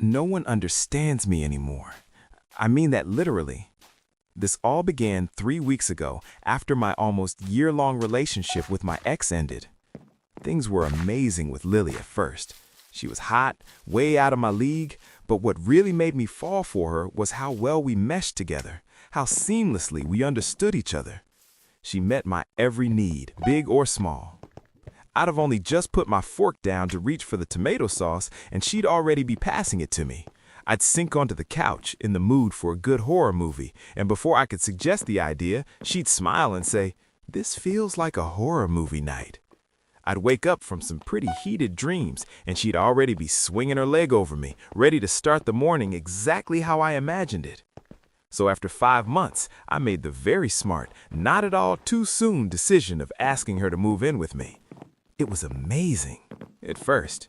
No one understands me anymore. I mean that literally. This all began 3 weeks ago after my almost year-long relationship with my ex ended. Things were amazing with Lily at first. She was hot, way out of my league, but what really made me fall for her was how well we meshed together, how seamlessly we understood each other. She met my every need, big or small. I'd have only just put my fork down to reach for the tomato sauce, and she'd already be passing it to me. I'd sink onto the couch, in the mood for a good horror movie, and before I could suggest the idea, she'd smile and say, "This feels like a horror movie night." I'd wake up from some pretty heated dreams, and she'd already be swinging her leg over me, ready to start the morning exactly how I imagined it. So after 5 months, I made the very smart, not at all too soon decision of asking her to move in with me. It was amazing, at first.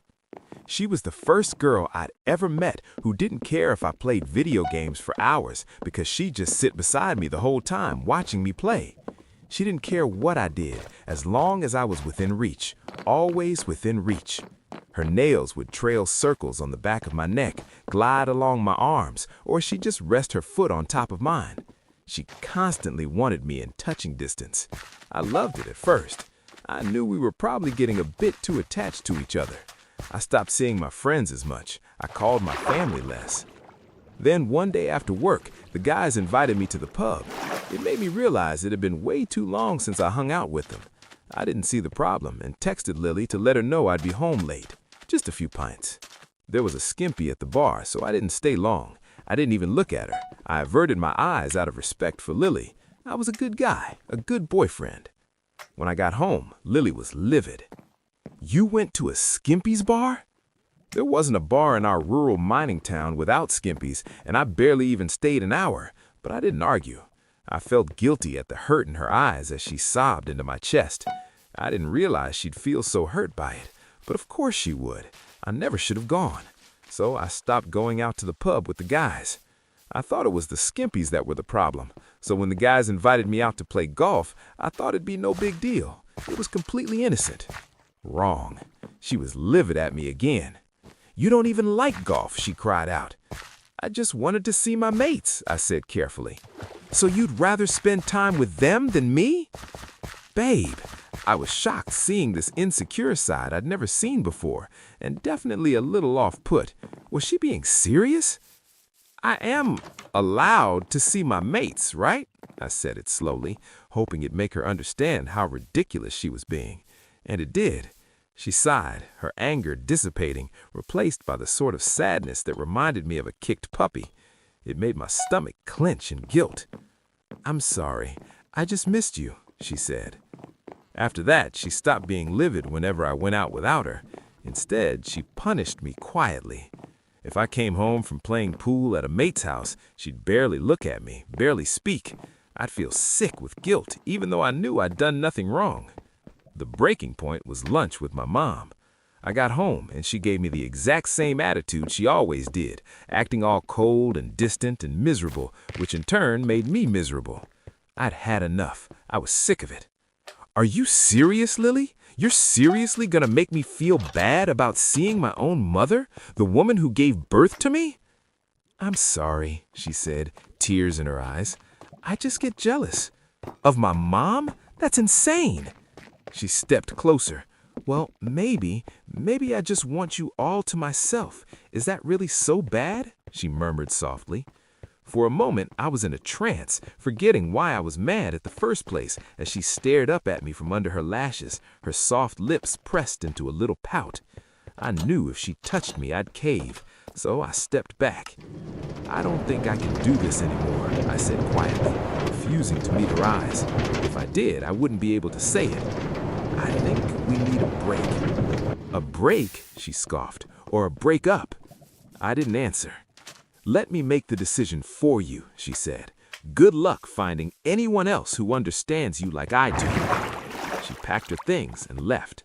She was the first girl I'd ever met who didn't care if I played video games for hours because she'd just sit beside me the whole time watching me play. She didn't care what I did as long as I was within reach, always within reach. Her nails would trail circles on the back of my neck, glide along my arms, or she'd just rest her foot on top of mine. She constantly wanted me in touching distance. I loved it at first. I knew we were probably getting a bit too attached to each other. I stopped seeing my friends as much. I called my family less. Then one day after work, the guys invited me to the pub. It made me realize it had been way too long since I hung out with them. I didn't see the problem and texted Lily to let her know I'd be home late. Just a few pints. There was a skimpy at the bar, so I didn't stay long. I didn't even look at her. I averted my eyes out of respect for Lily. I was a good guy, a good boyfriend. When I got home, Lily was livid. "You went to a Skimpy's bar?" There wasn't a bar in our rural mining town without Skimpy's, and I barely even stayed an hour, but I didn't argue. I felt guilty at the hurt in her eyes as she sobbed into my chest. I didn't realize she'd feel so hurt by it, but of course she would. I never should have gone. So I stopped going out to the pub with the guys. I thought it was the Skimpies that were the problem, so when the guys invited me out to play golf, I thought it'd be no big deal. It was completely innocent. Wrong. She was livid at me again. "You don't even like golf," she cried out. "I just wanted to see my mates," I said carefully. "So you'd rather spend time with them than me?" "Babe," I was shocked seeing this insecure side I'd never seen before, and definitely a little off-put. Was she being serious? "I am allowed to see my mates, right?" I said it slowly, hoping it'd make her understand how ridiculous she was being. And it did. She sighed, her anger dissipating, replaced by the sort of sadness that reminded me of a kicked puppy. It made my stomach clench in guilt. "I'm sorry. I just missed you," she said. After that, she stopped being livid whenever I went out without her. Instead, she punished me quietly. If I came home from playing pool at a mate's house, she'd barely look at me, barely speak. I'd feel sick with guilt, even though I knew I'd done nothing wrong. The breaking point was lunch with my mom. I got home, and she gave me the exact same attitude she always did, acting all cold and distant and miserable, which in turn made me miserable. I'd had enough. I was sick of it. "Are you serious, Lily? You're seriously gonna make me feel bad about seeing my own mother, the woman who gave birth to me?" "I'm sorry," she said, tears in her eyes. "I just get jealous." "Of my mom? That's insane." She stepped closer. "Well, maybe I just want you all to myself. Is that really so bad?" she murmured softly. For a moment, I was in a trance, forgetting why I was mad at the first place as she stared up at me from under her lashes, her soft lips pressed into a little pout. I knew if she touched me, I'd cave, so I stepped back. "I don't think I can do this anymore," I said quietly, refusing to meet her eyes. If I did, I wouldn't be able to say it. "I think we need a break." "A break?" she scoffed. "Or a break up?" I didn't answer. "Let me make the decision for you," she said. "Good luck finding anyone else who understands you like I do." She packed her things and left.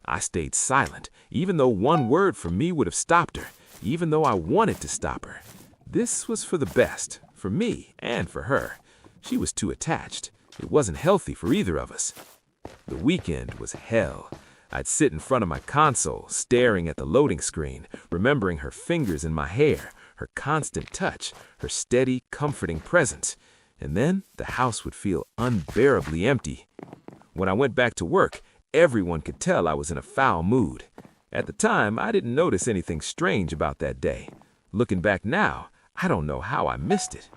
I stayed silent, even though one word from me would have stopped her, even though I wanted to stop her. This was for the best, for me and for her. She was too attached. It wasn't healthy for either of us. The weekend was hell. I'd sit in front of my console, staring at the loading screen, remembering her fingers in my hair, her constant touch, her steady, comforting presence. And then the house would feel unbearably empty. When I went back to work, everyone could tell I was in a foul mood. At the time, I didn't notice anything strange about that day. Looking back now, I don't know how I missed it.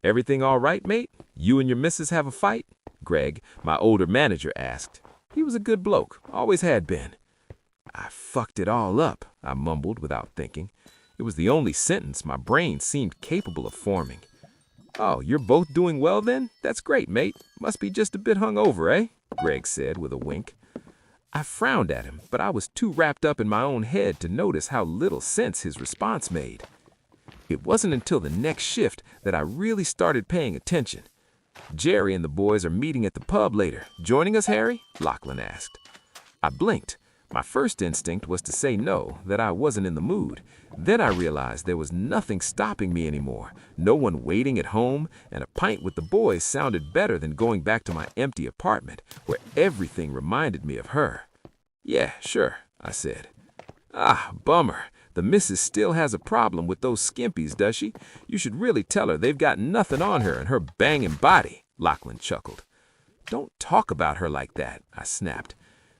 "Everything all right, mate? You and your missus have a fight?" Greg, my older manager, asked. He was a good bloke, always had been. "I fucked it all up," I mumbled without thinking. It was the only sentence my brain seemed capable of forming. "Oh, you're both doing well then? That's great, mate. Must be just a bit hungover, eh?" Greg said with a wink. I frowned at him, but I was too wrapped up in my own head to notice how little sense his response made. It wasn't until the next shift that I really started paying attention. "Jerry and the boys are meeting at the pub later. Joining us, Harry?" Lachlan asked. I blinked. My first instinct was to say no, that I wasn't in the mood. Then I realized there was nothing stopping me anymore, no one waiting at home, and a pint with the boys sounded better than going back to my empty apartment, where everything reminded me of her. "Yeah, sure," I said. "Ah, bummer. The missus still has a problem with those skimpies, does she? You should really tell her they've got nothing on her and her banging body," Lachlan chuckled. "Don't talk about her like that," I snapped.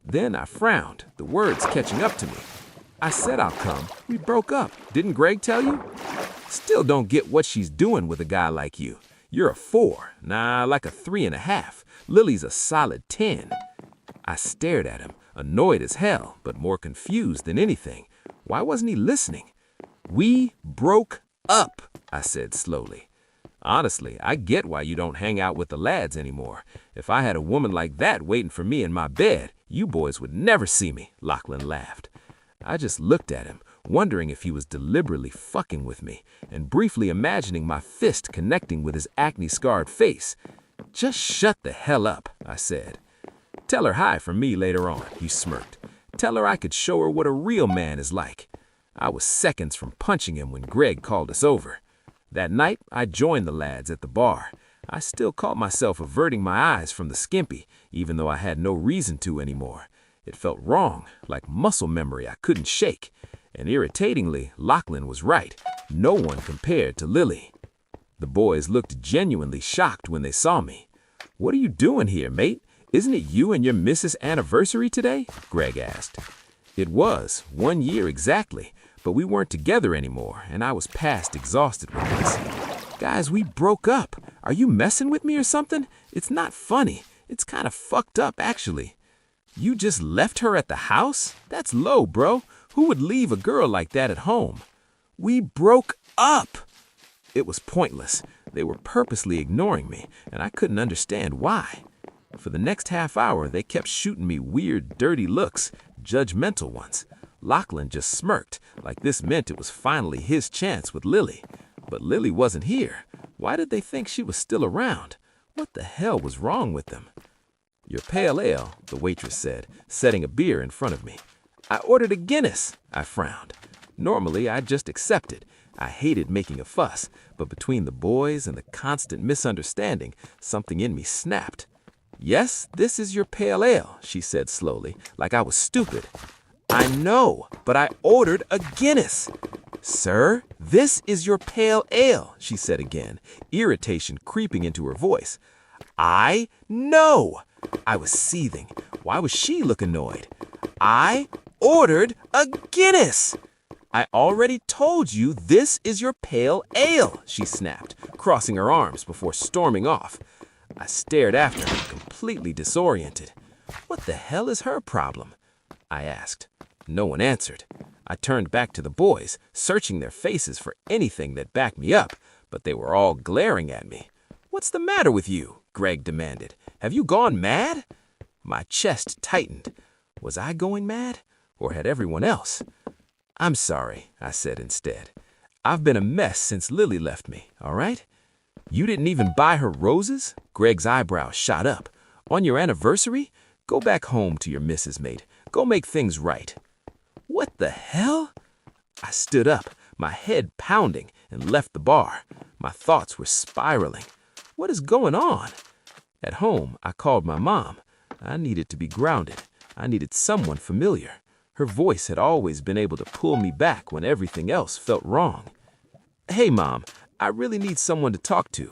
Then I frowned, the words catching up to me. "I said I'll come. We broke up. Didn't Greg tell you?" "Still don't get what she's doing with a guy like you. You're a 4. Nah, like a 3.5. Lily's a solid 10. I stared at him, annoyed as hell, but more confused than anything. Why wasn't he listening? "We broke up," I said slowly. "Honestly, I get why you don't hang out with the lads anymore. If I had a woman like that waiting for me in my bed, you boys would never see me," Lachlan laughed. I just looked at him, wondering if he was deliberately fucking with me, and briefly imagining my fist connecting with his acne-scarred face. "Just shut the hell up," I said. "Tell her hi from me later on," he smirked. "Tell her I could show her what a real man is like." I was seconds from punching him when Greg called us over. That night, I joined the lads at the bar. I still caught myself averting my eyes from the skimpy, even though I had no reason to anymore. It felt wrong, like muscle memory I couldn't shake. And irritatingly, Lachlan was right. No one compared to Lily. The boys looked genuinely shocked when they saw me. "What are you doing here, mate? Isn't it you and your missus' anniversary today?" Greg asked. It was, 1 year exactly, but we weren't together anymore, and I was past exhausted with this. "Guys, we broke up. Are you messing with me or something? It's not funny. It's kind of fucked up, actually." "You just left her at the house? That's low, bro. Who would leave a girl like that at home?" "We broke up." It was pointless. They were purposely ignoring me, and I couldn't understand why. For the next half hour, they kept shooting me weird, dirty looks, judgmental ones. Lachlan just smirked, like this meant it was finally his chance with Lily. But Lily wasn't here. Why did they think she was still around? What the hell was wrong with them? "Your pale ale," the waitress said, setting a beer in front of me. "I ordered a Guinness," I frowned. Normally, I'd just accept it. I hated making a fuss, but between the boys and the constant misunderstanding, something in me snapped. "Yes, this is your pale ale," she said slowly, like I was stupid. "I know, but I ordered a Guinness." "Sir, this is your pale ale," she said again, irritation creeping into her voice. "I know." I was seething. Why was she look annoyed? "I ordered a Guinness." "I already told you this is your pale ale," she snapped, crossing her arms before storming off. I stared after her, completely disoriented. What the hell is her problem? I asked. No one answered. I turned back to the boys, searching their faces for anything that backed me up, but they were all glaring at me. "What's the matter with you?" Greg demanded. "Have you gone mad?" My chest tightened. Was I going mad? Or had everyone else? "I'm sorry," I said instead. "I've been a mess since Lily left me, all right?" "You didn't even buy her roses?" Greg's eyebrows shot up. "On your anniversary? Go back home to your missus, mate. Go make things right." What the hell? I stood up, my head pounding, and left the bar. My thoughts were spiraling. What is going on? At home, I called my mom. I needed to be grounded. I needed someone familiar. Her voice had always been able to pull me back when everything else felt wrong. "Hey, Mom, I really need someone to talk to."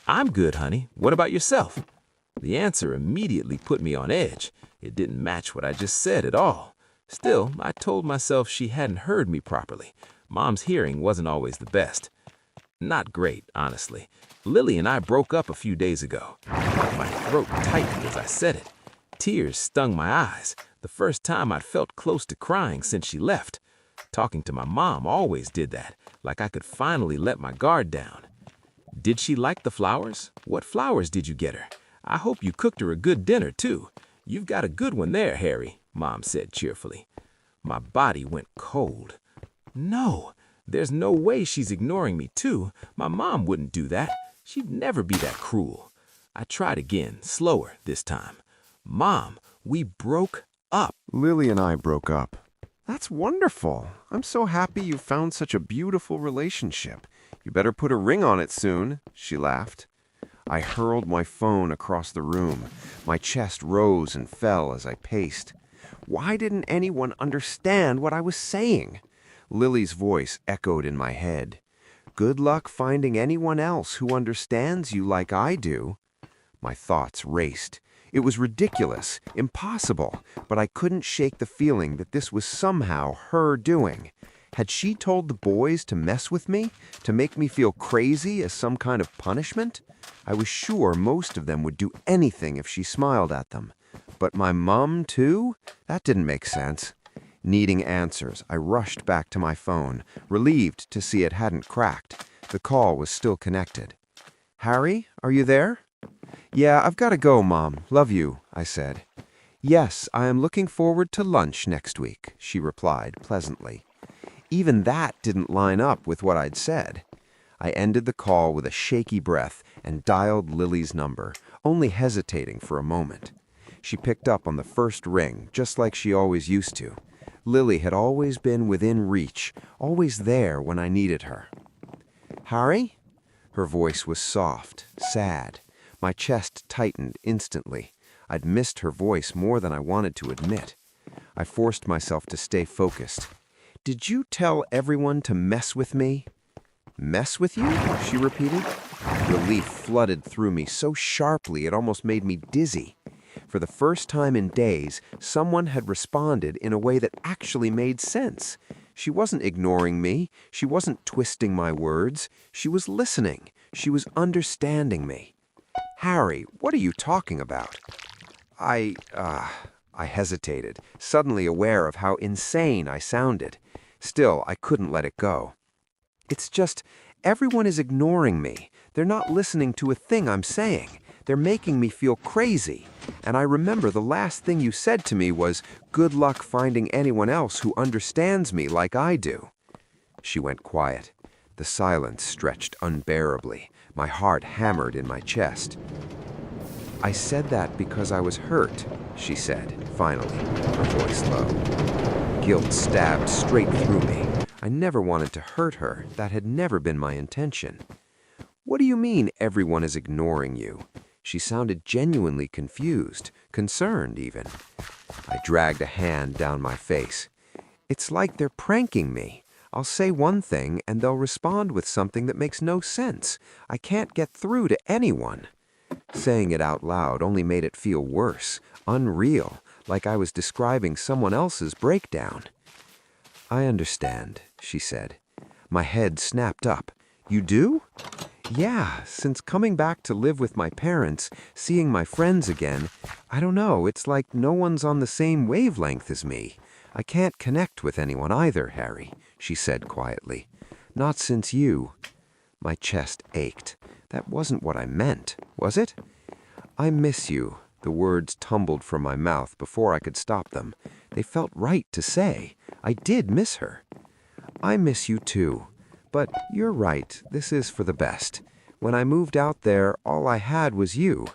"I'm good, honey. What about yourself?" The answer immediately put me on edge. It didn't match what I just said at all. Still, I told myself she hadn't heard me properly. Mom's hearing wasn't always the best. Not great, honestly. Lily and I broke up a few days ago. My throat tightened as I said it. Tears stung my eyes, the first time I'd felt close to crying since she left. Talking to my mom always did that, like I could finally let my guard down. "Did she like the flowers? What flowers did you get her? I hope you cooked her a good dinner, too. You've got a good one there, Harry," Mom said cheerfully. My body went cold. No, there's no way she's ignoring me, too. My mom wouldn't do that. She'd never be that cruel. I tried again, slower this time. "Mom, we broke up." Lily and I broke up. That's wonderful. I'm so happy you found such a beautiful relationship. You better put a ring on it soon, she laughed. I hurled my phone across the room. My chest rose and fell as I paced. Why didn't anyone understand what I was saying? Lily's voice echoed in my head. Good luck finding anyone else who understands you like I do. My thoughts raced. It was ridiculous, impossible, but I couldn't shake the feeling that this was somehow her doing. Had she told the boys to mess with me, to make me feel crazy as some kind of punishment? I was sure most of them would do anything if she smiled at them. But my mom, too? That didn't make sense. Needing answers, I rushed back to my phone, relieved to see it hadn't cracked. The call was still connected. Harry, are you there? Yeah, I've got to go, Mom. Love you, I said. Yes, I am looking forward to lunch next week, she replied pleasantly. Even that didn't line up with what I'd said. I ended the call with a shaky breath and dialed Lily's number, only hesitating for a moment. She picked up on the first ring, just like she always used to. Lily had always been within reach, always there when I needed her. Harry? Her voice was soft, sad. My chest tightened instantly. I'd missed her voice more than I wanted to admit. I forced myself to stay focused. Did you tell everyone to mess with me? Mess with you? She repeated. Relief flooded through me so sharply it almost made me dizzy. For the first time in days, someone had responded in a way that actually made sense. She wasn't ignoring me. She wasn't twisting my words. She was listening. She was understanding me. Harry, what are you talking about? I hesitated, suddenly aware of how insane I sounded. Still, I couldn't let it go. It's just, everyone is ignoring me. They're not listening to a thing I'm saying. They're making me feel crazy. And I remember the last thing you said to me was, good luck finding anyone else who understands me like I do. She went quiet. The silence stretched unbearably. My heart hammered in my chest. I said that because I was hurt, she said, finally, her voice low. Guilt stabbed straight through me. I never wanted to hurt her. That had never been my intention. What do you mean everyone is ignoring you? She sounded genuinely confused, concerned even. I dragged a hand down my face. It's like they're pranking me. I'll say one thing and they'll respond with something that makes no sense. I can't get through to anyone. Saying it out loud only made it feel worse, unreal, like I was describing someone else's breakdown. I understand, she said. My head snapped up. You do? Yeah, since coming back to live with my parents, seeing my friends again, I don't know, it's like no one's on the same wavelength as me. I can't connect with anyone either, Harry, she said quietly. Not since you. My chest ached. That wasn't what I meant, was it? I miss you. The words tumbled from my mouth before I could stop them. They felt right to say. I did miss her. I miss you too. But you're right, this is for the best. When I moved out there, all I had was you.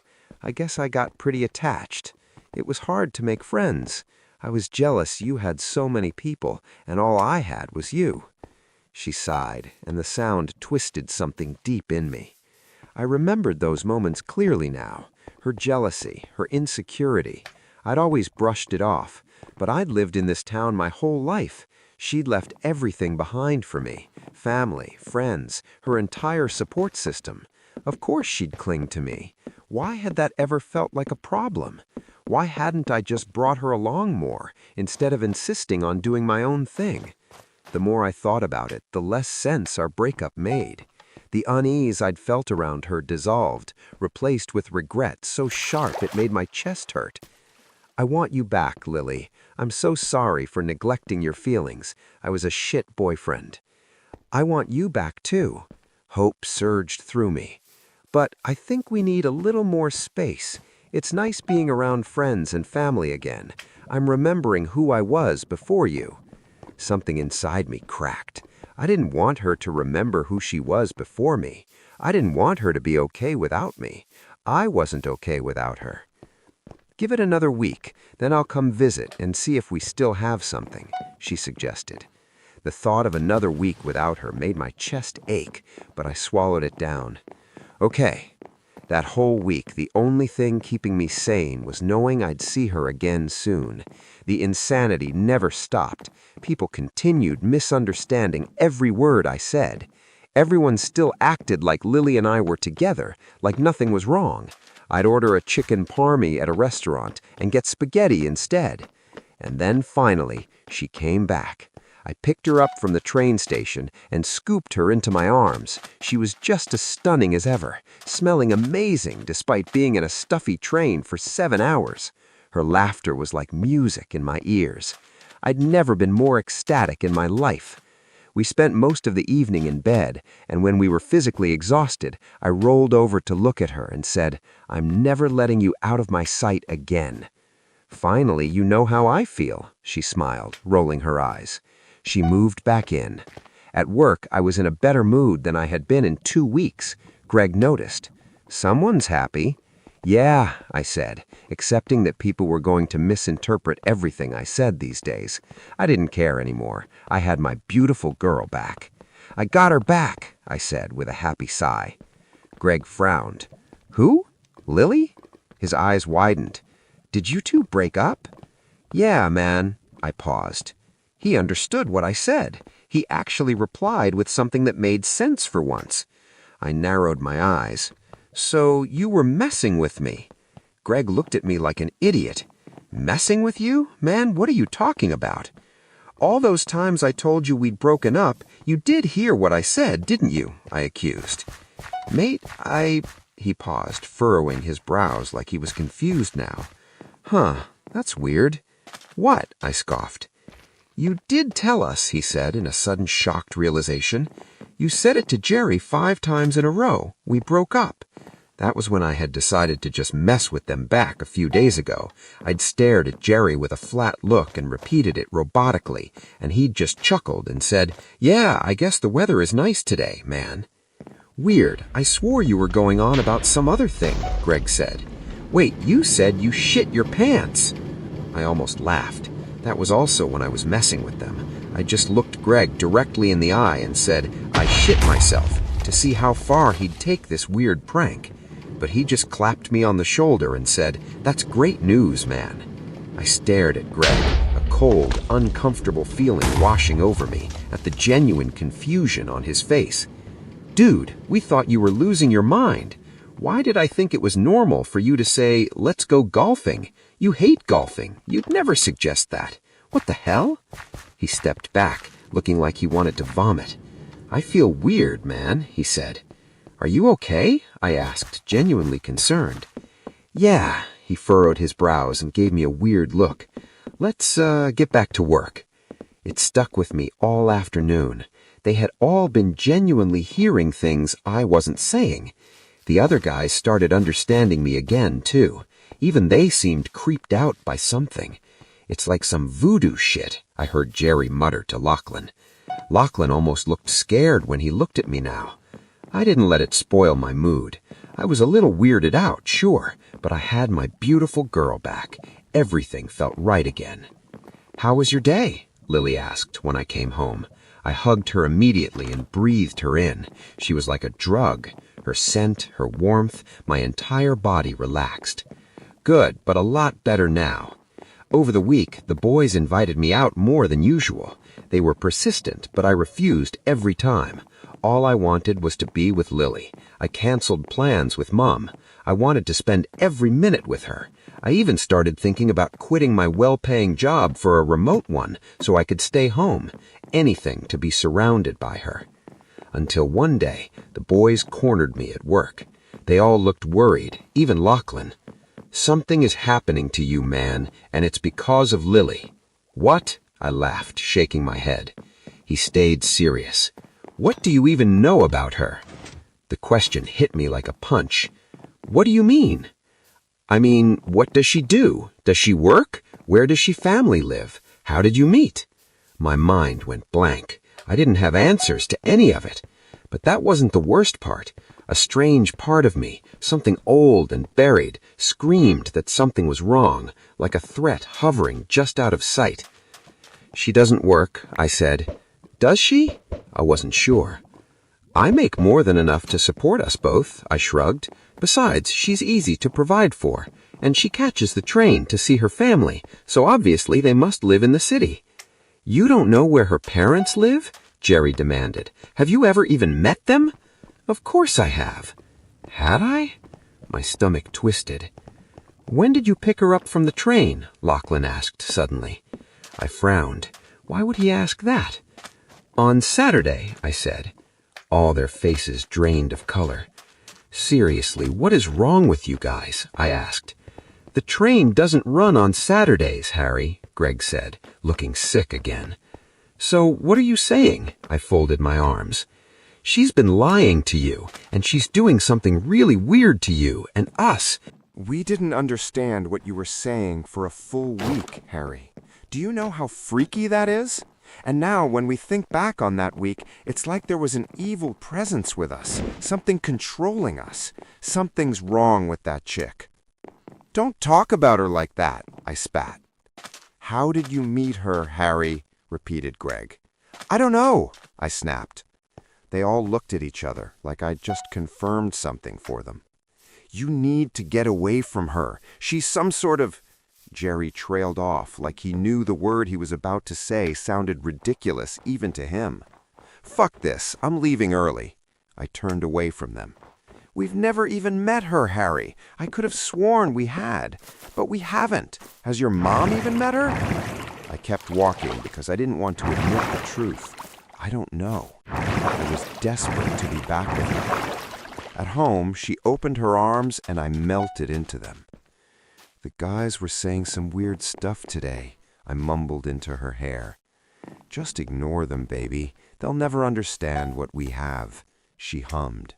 I guess I got pretty attached. It was hard to make friends. I was jealous you had so many people, and all I had was you. She sighed, and the sound twisted something deep in me. I remembered those moments clearly now. Her jealousy, her insecurity. I'd always brushed it off, but I'd lived in this town my whole life. She'd left everything behind for me. Family, friends, her entire support system. Of course she'd cling to me. Why had that ever felt like a problem? Why hadn't I just brought her along more, instead of insisting on doing my own thing? The more I thought about it, the less sense our breakup made. The unease I'd felt around her dissolved, replaced with regret so sharp it made my chest hurt. I want you back, Lily. I'm so sorry for neglecting your feelings. I was a shit boyfriend. I want you back too. Hope surged through me. But I think we need a little more space. It's nice being around friends and family again. I'm remembering who I was before you. Something inside me cracked. I didn't want her to remember who she was before me. I didn't want her to be okay without me. I wasn't okay without her. Give it another week, then I'll come visit and see if we still have something, she suggested. The thought of another week without her made my chest ache, but I swallowed it down. Okay. That whole week, the only thing keeping me sane was knowing I'd see her again soon. The insanity never stopped. People continued misunderstanding every word I said. Everyone still acted like Lily and I were together, like nothing was wrong. I'd order a chicken parmy at a restaurant and get spaghetti instead. And then finally, she came back. I picked her up from the train station and scooped her into my arms. She was just as stunning as ever, smelling amazing despite being in a stuffy train for 7 hours. Her laughter was like music in my ears. I'd never been more ecstatic in my life. We spent most of the evening in bed, and when we were physically exhausted, I rolled over to look at her and said, "I'm never letting you out of my sight again." "Finally, you know how I feel," she smiled, rolling her eyes. She moved back in. At work, I was in a better mood than I had been in 2 weeks. Greg noticed. "Someone's happy." "Yeah," I said, accepting that people were going to misinterpret everything I said these days. I didn't care anymore. I had my beautiful girl back. "I got her back," I said with a happy sigh. Greg frowned. "Who? Lily?" His eyes widened. "Did you two break up?" "Yeah, man." I paused. He understood what I said. He actually replied with something that made sense for once. I narrowed my eyes. "So you were messing with me?" Greg looked at me like an idiot. "Messing with you? Man, what are you talking about?" "All those times I told you we'd broken up, you did hear what I said, didn't you?" I accused. "Mate, He paused, furrowing his brows like he was confused now. "Huh, that's weird." "What?" I scoffed. "You did tell us," he said in a sudden shocked realization. "You said it to Jerry 5 times in a row. We broke up." That was when I had decided to just mess with them back a few days ago. I'd stared at Jerry with a flat look and repeated it robotically, and he'd just chuckled and said, "Yeah, I guess the weather is nice today, man." "Weird. I swore you were going on about some other thing," Greg said. "Wait, you said you shit your pants." I almost laughed. That was also when I was messing with them. I just looked Greg directly in the eye and said, "I shit myself," to see how far he'd take this weird prank. But he just clapped me on the shoulder and said, "That's great news, man." I stared at Greg, a cold, uncomfortable feeling washing over me at the genuine confusion on his face. "Dude, we thought you were losing your mind. Why did I think it was normal for you to say, 'Let's go golfing'? You hate golfing. You'd never suggest that. What the hell?" He stepped back, looking like he wanted to vomit. "I feel weird, man," he said. "Are you okay?" I asked, genuinely concerned. "Yeah," he furrowed his brows and gave me a weird look. "Let's get back to work." It stuck with me all afternoon. They had all been genuinely hearing things I wasn't saying. The other guys started understanding me again, too. Even they seemed creeped out by something. "It's like some voodoo shit," I heard Jerry mutter to Lachlan. Lachlan almost looked scared when he looked at me now. I didn't let it spoil my mood. I was a little weirded out, sure, but I had my beautiful girl back. Everything felt right again. "How was your day?" Lily asked when I came home. I hugged her immediately and breathed her in. She was like a drug. Her scent, her warmth, my entire body relaxed. good, but a lot better now. Over the week, the boys invited me out more than usual. They were persistent, but I refused every time. All I wanted was to be with Lily. I canceled plans with Mom. I wanted to spend every minute with her. I even started thinking about quitting my well-paying job for a remote one so I could stay home. Anything to be surrounded by her. Until one day, the boys cornered me at work. They all looked worried, even Lachlan. "Something is happening to you, man, and it's because of Lily." "What?" I laughed, shaking my head. He stayed serious. "What do you even know about her?" The question hit me like a punch. "What do you mean?" "I mean, what does she do? Does she work? Where does she family live? How did you meet?" My mind went blank. I didn't have answers to any of it. But that wasn't the worst part. A strange part of me, something old and buried, screamed that something was wrong, like a threat hovering just out of sight. "She doesn't work," I said. "Does she?" I wasn't sure. "I make more than enough to support us both," I shrugged. "Besides, she's easy to provide for, and she catches the train to see her family, so obviously they must live in the city." "You don't know where her parents live?" Jerry demanded. "Have you ever even met them?" "Of course I have." Had I? My stomach twisted. "When did you pick her up from the train?" Lachlan asked suddenly. I frowned. Why would he ask that? "On Saturday," I said. All their faces drained of color. "Seriously, what is wrong with you guys?" I asked. "The train doesn't run on Saturdays, Harry," Greg said, looking sick again. "So what are you saying?" I folded my arms. "She's been lying to you, and she's doing something really weird to you and us." We didn't understand what you were saying for a full week, Harry. Do you know how freaky that is? And now, when we think back on that week, it's like there was an evil presence with us, something controlling us. Something's wrong with that chick. "Don't talk about her like that," I spat. "How did you meet her, Harry?" repeated Greg. "I don't know," I snapped. They all looked at each other like I'd just confirmed something for them. "You need to get away from her. She's some sort of—" Jerry trailed off like he knew the word he was about to say sounded ridiculous even to him. "Fuck this, I'm leaving early." I turned away from them. "We've never even met her, Harry. I could have sworn we had, but we haven't. Has your mom even met her?" I kept walking because I didn't want to admit the truth. I don't know. I was desperate to be back with her. At home, she opened her arms and I melted into them. "The guys were saying some weird stuff today," I mumbled into her hair. "Just ignore them, baby. They'll never understand what we have," she hummed.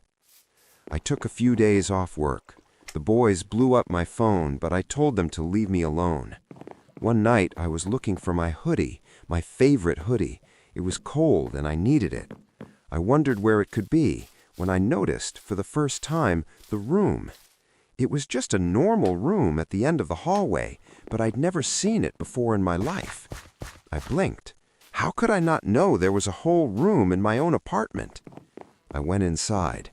I took a few days off work. The boys blew up my phone, but I told them to leave me alone. One night, I was looking for my hoodie, my favorite hoodie. It was cold and I needed it. I wondered where it could be when I noticed, for the first time, the room. It was just a normal room at the end of the hallway, but I'd never seen it before in my life. I blinked. How could I not know there was a whole room in my own apartment? I went inside.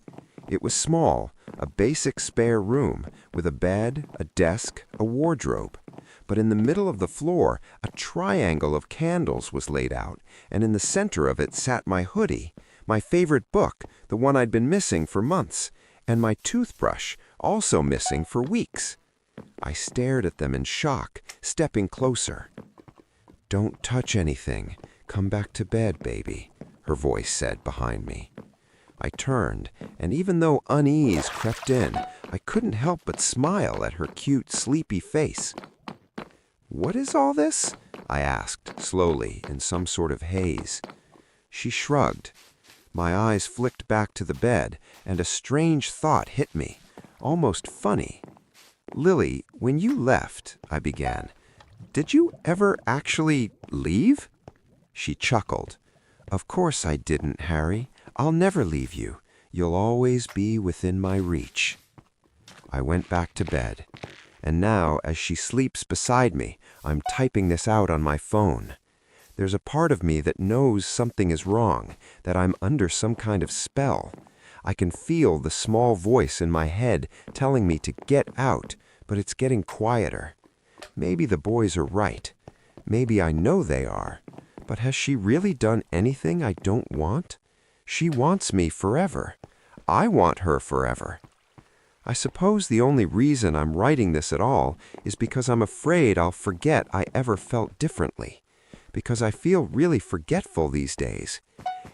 It was small, a basic spare room with a bed, a desk, a wardrobe. But in the middle of the floor, a triangle of candles was laid out, and in the center of it sat my hoodie, my favorite book, the one I'd been missing for months, and my toothbrush, also missing for weeks. I stared at them in shock, stepping closer. "Don't touch anything. Come back to bed, baby," her voice said behind me. I turned, and even though unease crept in, I couldn't help but smile at her cute, sleepy face. "What is all this?" I asked, slowly, in some sort of haze. She shrugged. My eyes flicked back to the bed, and a strange thought hit me, almost funny. "Lily, when you left," I began, "did you ever actually leave?" She chuckled. "Of course I didn't, Harry. I'll never leave you. You'll always be within my reach." I went back to bed. And now, as she sleeps beside me, I'm typing this out on my phone. There's a part of me that knows something is wrong, that I'm under some kind of spell. I can feel the small voice in my head telling me to get out, but it's getting quieter. Maybe the boys are right. Maybe I know they are. But has she really done anything I don't want? She wants me forever. I want her forever. I suppose the only reason I'm writing this at all is because I'm afraid I'll forget I ever felt differently. Because I feel really forgetful these days.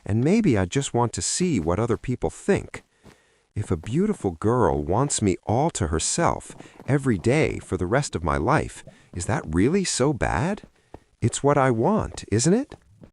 And maybe I just want to see what other people think. If a beautiful girl wants me all to herself every day for the rest of my life, is that really so bad? It's what I want, isn't it?